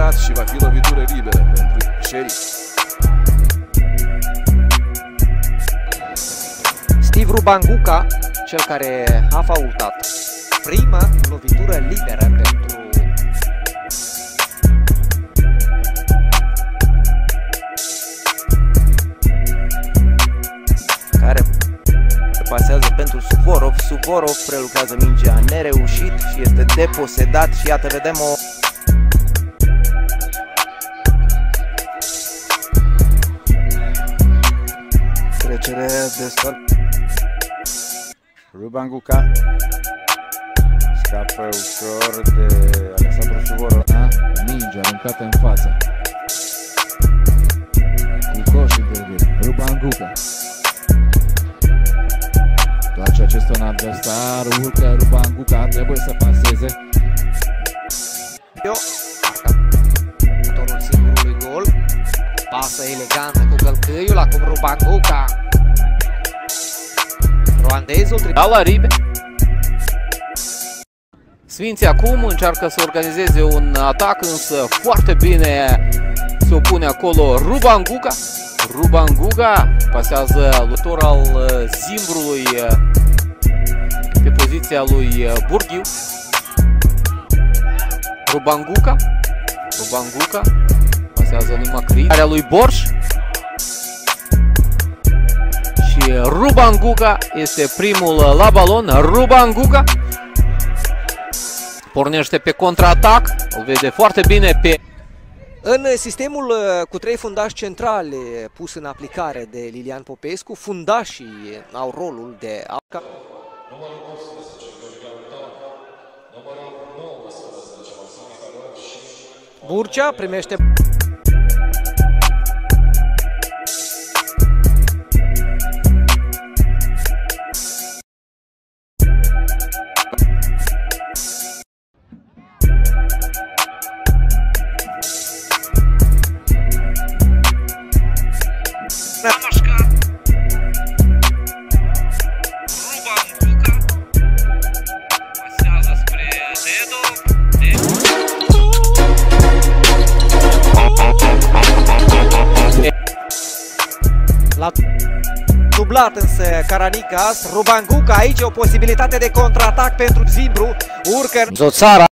posedat și va fi lovitură liberă pentru Șerif. Steve Rubanguca, cel care a faultat. Prima lovitură liberă pentru care pasează pentru Suvorov. Suvorov prelucrează mingea nereușit și este deposedat și iată vedem o trecere destul. Rubanguca scapă ușor de Alexandru Suvorov. Minge aruncată în față. Cu coș intervine Rubanguca. Toace acesta în adversar, urcă Rubanguca, trebuie să paseze. Marcatorul singurului gol. Pasă elegantă cu călcâiul, acum Rubanguca. Ruandezul la Ribe. Sfinții acum încearcă să organizeze un atac, însă foarte bine se opune acolo Rubanguca. Rubanguca pasează luptor al Zimbrului pe poziția lui Burghiu. Rubanguca pasează lui Macri, area lui Borș. Și Rubanguca este primul la balon. Rubanguca pornește pe contraatac, îl vede foarte bine pe... În sistemul cu 3 fundași centrale pus în aplicare de Lilian Popescu, fundașii au rolul de a... Burcea primește... L-a dublat însă Caranicas. Rubanguca, aici o posibilitate de contraatac pentru Zimbru. Urcă Zoțara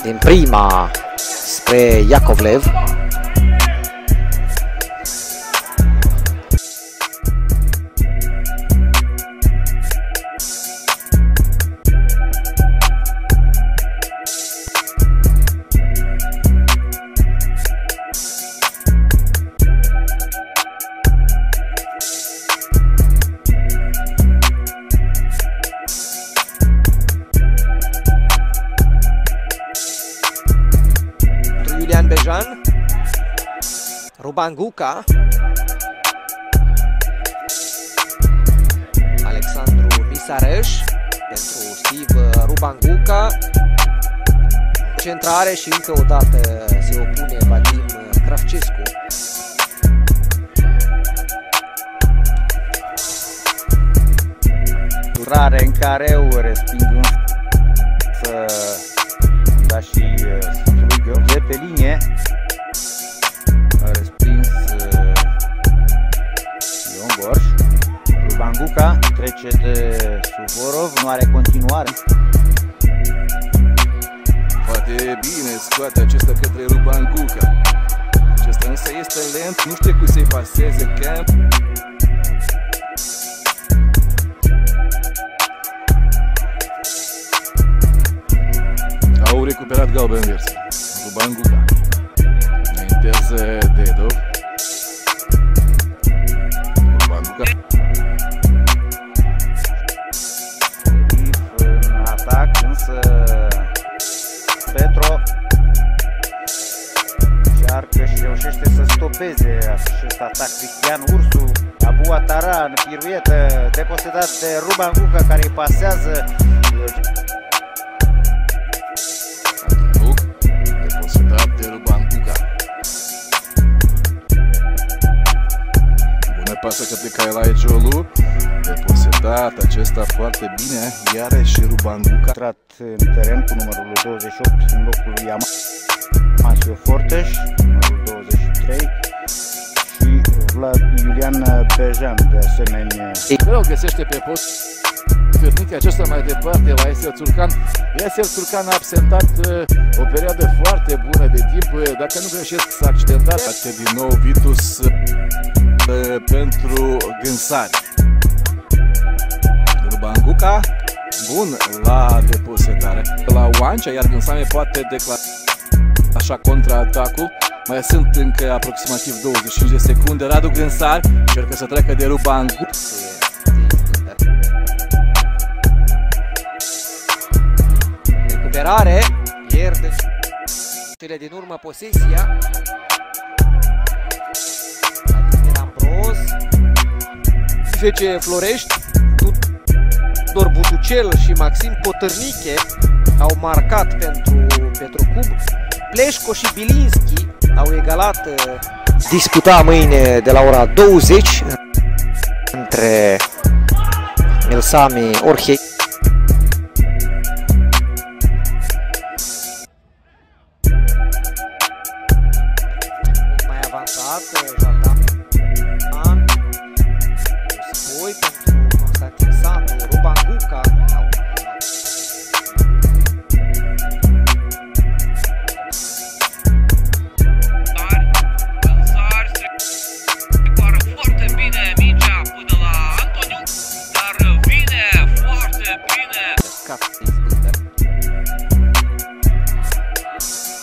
din prima spre Iacovlev. Bejan, Rubanguca, Alexandru Misareș pentru Steve Rubanguca, centrare și încă o dată se opune Vadim Cravcescu. Durare în careu, respingând și de pe linie a respins Ion Borș. Rubanguca trece de Suvorov, nu are continuare. Foarte bine scoate acesta către Rubanguca. Acesta însă este lent, nu știe cum să-i paseze Camp. Au recuperat galben-vers. Rubanguca înaintează Dedov. Rubanguca în atac, însă Petro încearcă și reușește să stopeze acest atac. Cristian Ursu, Abu Atara în piruetă, deposedat de Rubanguca, care îi pasează. Deposedat de Rubanguca. Bună pasă către Kailai Jolu. Deposedat acesta foarte bine. Iarăși Rubanguca. Intrat în teren cu numărul 28 în locul lui Yama. Alexio Forteș, numărul 23, și Iulian Bejan, de asemenea. Greu găsește pe post Târnic, acesta mai departe la Esel Țurcan. Esel Țurcan a absentat o perioadă foarte bună de timp, dacă nu greșesc s-a accidentat. Din nou Vitus pentru Gânsari. Ruban Guca, bun la deposedare la Oancea, iar Gânsame poate declanșa contraatacul. Mai sunt încă aproximativ 25 de secunde. Radu Gânsari încercă să treacă de Ruban Guca. Recuperare, pierde cele din urmă posesia. Vladimir Ambros, FC Florești, Tudor Butucel și Maxim Potârniche au marcat pentru Petrocub. Pleșco și Bilinski au egalat. Disputa mâine de la ora 20 între Milsami Orhei. Mai avansat, Jordan Spoi pentru Constantin Sandu, Ruban Guca.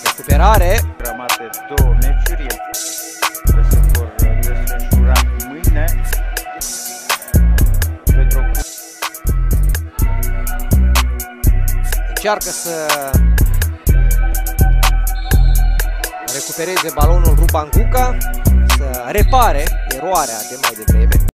Recuperare. Programate 2 meciuri care se vor desfășura mâine. Petrocub Încearcă să recupereze balonul Ruban Guca, să repare eroarea de mai devreme.